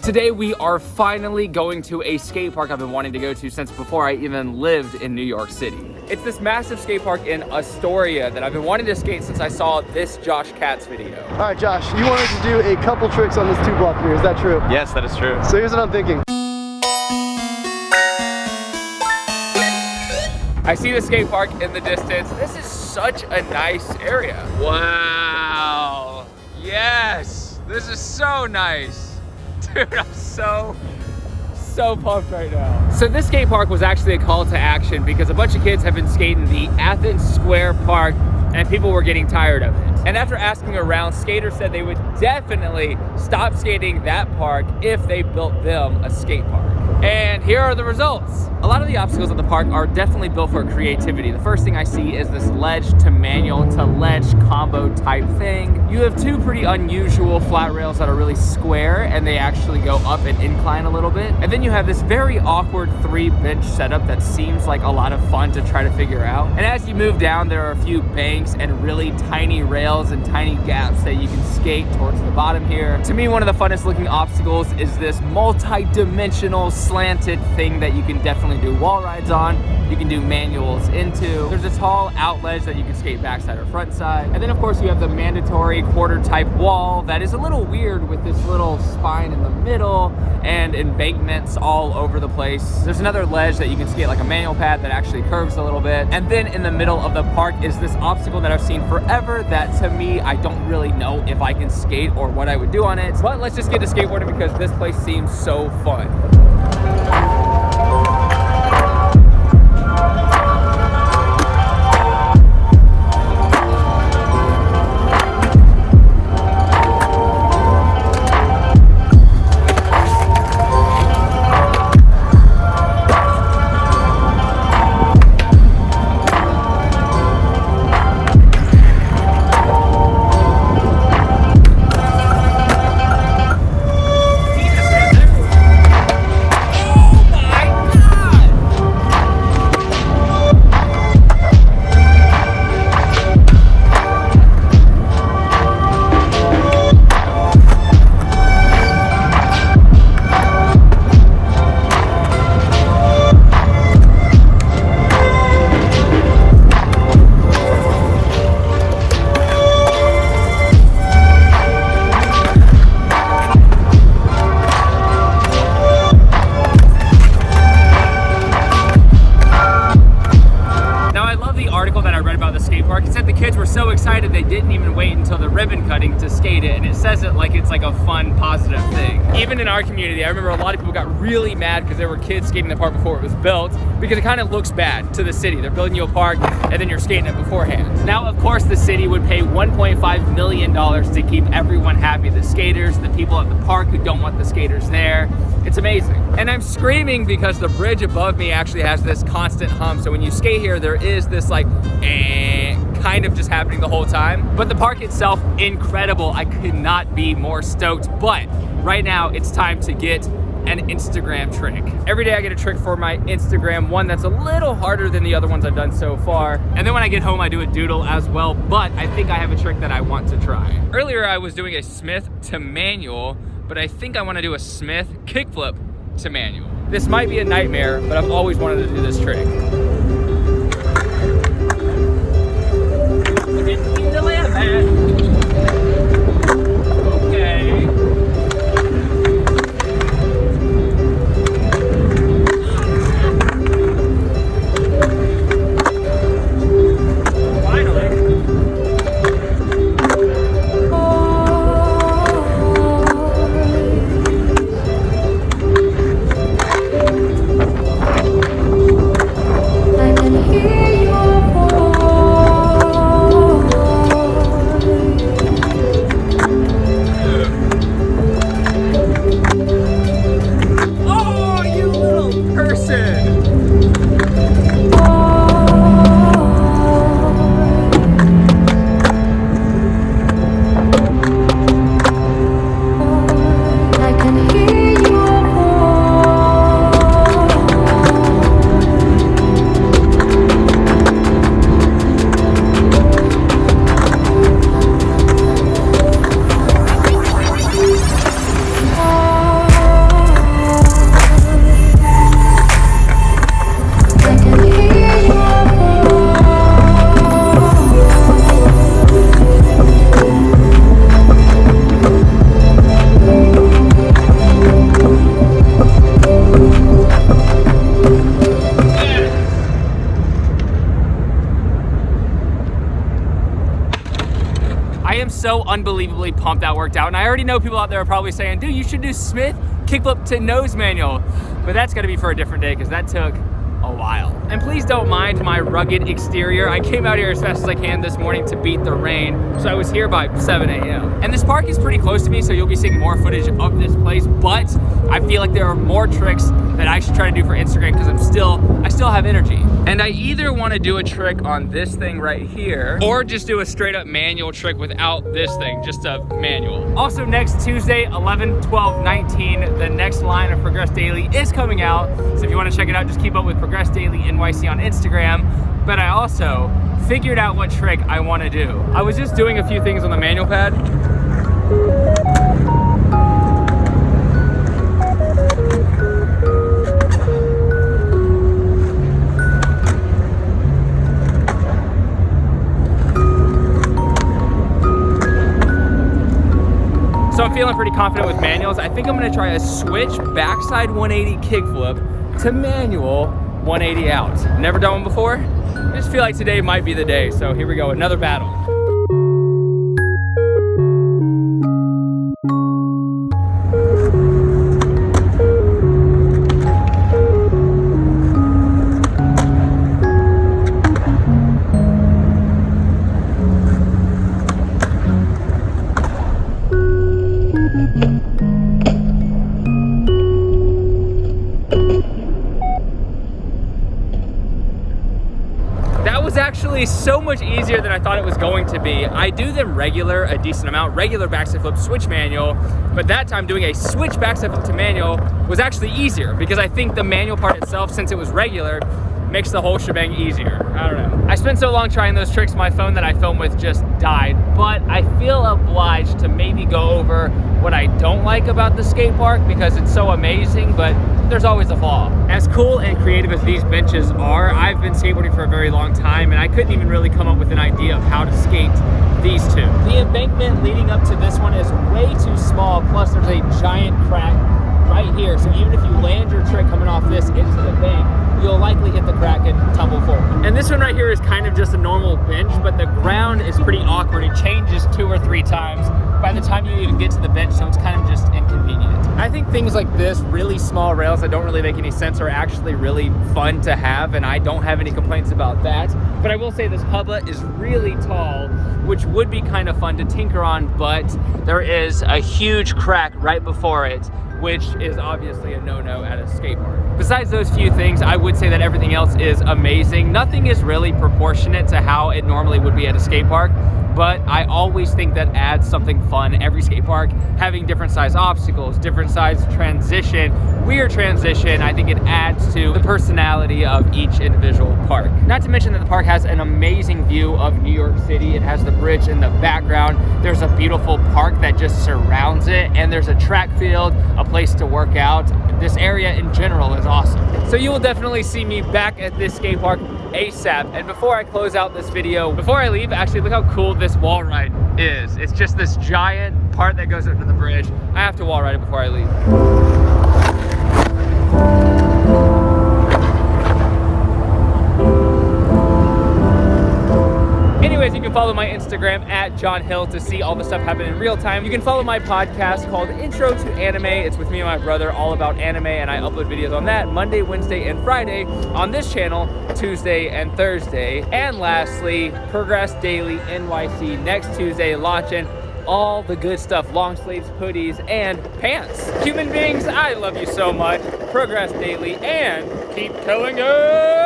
Today we are finally going to a skate park I've been wanting to go to since before I even lived in New York City. It's this massive skate park in Astoria that I've been wanting to skate since I saw this Josh Katz video. All right, Josh, you wanted to do a couple tricks on this 2-block here, is that true? Yes, that is true. So here's what I'm thinking. I see the skate park in the distance. This is such a nice area. Wow. Yes, this is so nice. Dude, I'm so pumped right now. So this skate park was actually a call to action because a bunch of kids have been skating the Athens Square Park and people were getting tired of it. And after asking around, skaters said they would definitely stop skating that park if they built them a skate park. And here are the results. A lot of the obstacles at the park are definitely built for creativity. The first thing I see is this ledge to manual to ledge combo type thing. You have two pretty unusual flat rails that are really square and they actually go up and incline a little bit. And then you have this very awkward 3-bench setup that seems like a lot of fun to try to figure out. And as you move down, there are a few banks and really tiny rails and tiny gaps that you can skate towards the bottom here. To me, one of the funnest looking obstacles is this multi-dimensional slanted thing that you can definitely do wall rides on. You can do manuals into. There's a tall out ledge that you can skate backside or front side. And then of course you have the mandatory quarter type wall that is a little weird with this little spine in the middle and embankments all over the place. There's another ledge that you can skate like a manual pad that actually curves a little bit. And then in the middle of the park is this obstacle that I've seen forever that to me, I don't really know if I can skate or what I would do on it. But let's just get to skateboarding because this place seems so fun. So excited they didn't even wait until the ribbon cutting to skate it, and it says it like it's like a fun, positive thing. Even in our community, I remember a lot of people got really mad because there were kids skating the park before it was built because it kind of looks bad to the city. They're building you a park and then you're skating it beforehand. Now, of course, the city would pay $1.5 million to keep everyone happy. The skaters, the people at the park who don't want the skaters there. It's amazing. And I'm screaming because the bridge above me actually has this constant hum. So when you skate here, there is this like, kind of just happening the whole time. But the park itself, incredible. I could not be more stoked. But right now it's time to get an Instagram trick. Every day I get a trick for my Instagram, one that's a little harder than the other ones I've done so far. And then when I get home, I do a doodle as well, but I think I have a trick that I want to try. Earlier I was doing a Smith to manual, but I think I want to do a Smith kickflip to manual. This might be a nightmare, but I've always wanted to do this trick. Okay. unbelievably pumped that worked out. And I already know people out there are probably saying, dude, you should do Smith kickflip to nose manual. But that's gotta be for a different day because that took a while. And please don't mind my rugged exterior. I came out here as fast as I can this morning to beat the rain, so I was here by 7 a.m. And this park is pretty close to me, so you'll be seeing more footage of this place, but I feel like there are more tricks that I should try to do for Instagram because I still have energy. And I either want to do a trick on this thing right here, or just do a straight up manual trick without this thing, just a manual. Also next Tuesday, 11, 12, 19, the next line of Progress Daily is coming out. So if you want to check it out, just keep up with Progress Daily NYC on Instagram. But I also figured out what trick I want to do. I was just doing a few things on the manual pad. So I'm feeling pretty confident with manuals. I think I'm gonna try a switch backside 180 kickflip to manual 180 out. Never done one before. I just feel like today might be the day. So here we go, another battle. Actually so much easier than I thought it was going to be. I do them a decent amount, regular backside flip, switch manual, but that time doing a switch backside flip to manual was actually easier because I think the manual part itself, since it was regular, makes the whole shebang easier. I don't know. I spent so long trying those tricks, my phone that I film with just died, but I feel obliged to maybe go over what I don't like about the skate park because it's so amazing, but there's always a flaw. As cool and creative as these benches are, I've been skateboarding for a very long time and I couldn't even really come up with an idea of how to skate these two. The embankment leading up to this one is way too small, plus there's a giant crack right here, so even if you land your trick coming off this into the bank, you'll likely hit the crack and tumble forward. And this one right here is kind of just a normal bench, but the ground is pretty awkward. It changes 2 or 3 times by the time you even get to the bench, so it's kind of just inconvenient. I think things like this, really small rails that don't really make any sense, are actually really fun to have, and I don't have any complaints about that. But I will say this hubba is really tall, which would be kind of fun to tinker on, but there is a huge crack right before it, which is obviously a no-no at a skate park. Besides those few things, I would say that everything else is amazing. Nothing is really proportionate to how it normally would be at a skate park, but I always think that adds something fun. Every skate park having different size obstacles, different size transition, weird transition, I think it adds to the personality of each individual park. Not to mention that the park has an amazing view of New York City. It has the bridge in the background. There's a beautiful park that just surrounds it, and there's a track field, a place to work out. This area in general is awesome. So you will definitely see me back at this skate park ASAP. And before I close out this video, before I leave, actually look how cool this wall ride is. It's just this giant part that goes up to the bridge. I have to wall ride it before I leave. Anyways, you can follow my Instagram at John Hill to see all the stuff happen in real time. You can follow my podcast called Intro to Anime. It's with me and my brother, all about anime, and I upload videos on that Monday, Wednesday, and Friday on this channel, Tuesday and Thursday. And lastly, Progress Daily NYC next Tuesday, launching all the good stuff, long sleeves, hoodies, and pants. Human beings, I love you so much. Progress Daily, and keep killing it!